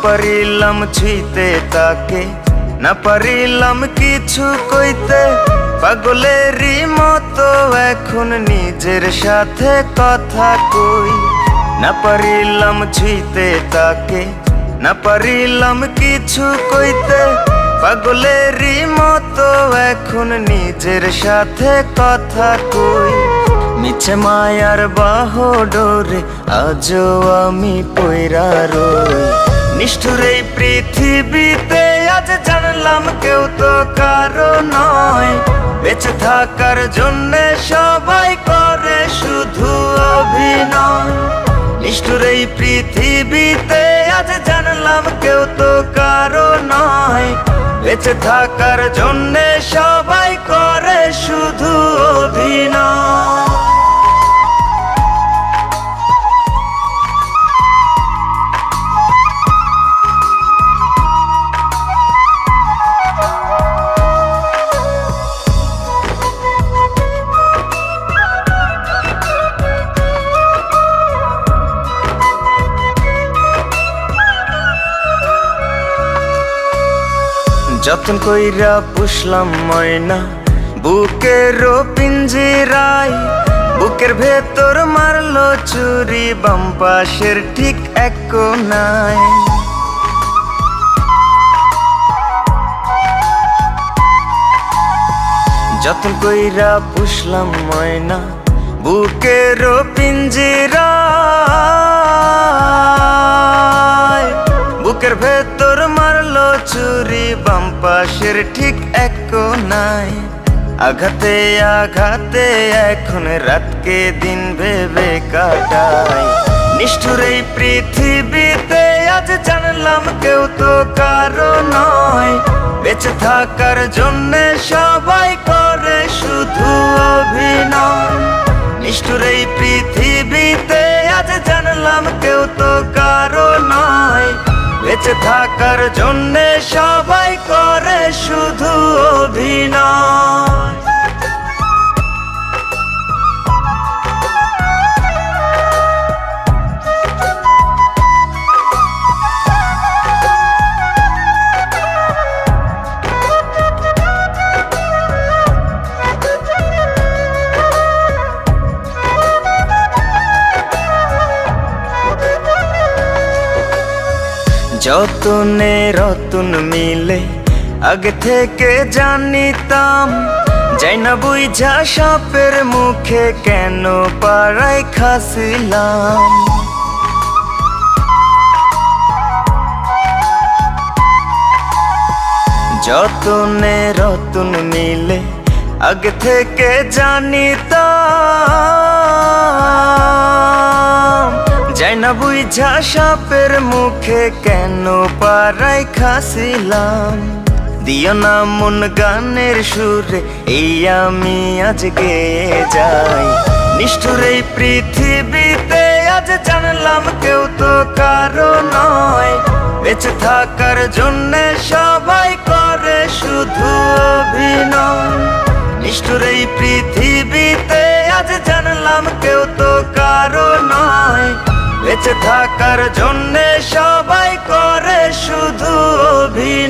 পারিলাম ছুঁইতে তাকে, না পারিলাম কিছু কইতে। পাগলেরই মতো এখন নিজের সাথে কথা কই। না পারিলাম ছুঁইতে তাকে, না পারিলাম কিছু কইতে। পাগলেরই মতো এখন নিজের সাথে কথা কই। মিছে মায়ার বাহডোরে আজও আমি পইরা রই। নিষ্ঠুর এই পৃথিবীতে আজ জানলাম কেউ তো কারো নয়। বেঁচে থাকার জন্যে সবাই করে শুধু অভিনয়। নিষ্ঠুর এই পৃথিবীতে আজ জানলাম কেউ তো কারো নয়। বেঁচে থাকার জন্যে সবাই করে শুধু অভিনয়। যতন কইরা পুষলাম ময়না বুকেরও পিঞ্জিরায়। বুকের ভেতর মারলো চুরি বাম পাশের ঠিক এক কোনায়। যতন কইরা পুষলাম ময়না বুকেরও পিঞ্জিরায়। বুকের ভেতর মারলো চুরি বাম পাশের ঠিক এক কোনায়। আঘাতে আঘাতে এখন রাতকে দিন ভেবে কাটাই। নিষ্ঠুর এই পৃথিবীতে আজ জানলাম কেউ তো কারো নয়। বেঁচে থাকার জন্যে সবাই করে শুধু অভিনয়। নিষ্ঠুর এই পৃথিবীতে আজ জানলাম কেউ তো কারো নয়। বেঁচে থাকার জন্যে সবাই করে শুধু অভিনয়। যতনে রতন মিলে আগে থেকে জানিতাম। যাই না বুঝা সাপের মুখে কেন পাড়ায় খাসিলাম। যতনে রতন মিলে আগে থেকে জানিতাম। যাই না বুঝা সাপের মুখে কেন পাড়ায় খাসিলাম। দিও না মন গানের সুরে এই আমি আজ গেয়ে যাই। নিষ্ঠুর এই পৃথিবীতে আজ জানলাম কেউ তো কারো নয়। বেঁচে থাকার জন্যে সবাই করে শুধু অভিনয়। নিষ্ঠুর এই পৃথিবীতে আজ জানলাম কেউ তো কারো নয়। বেঁচে থাকার জন্যে সবাই করে শুধু অভিনয়।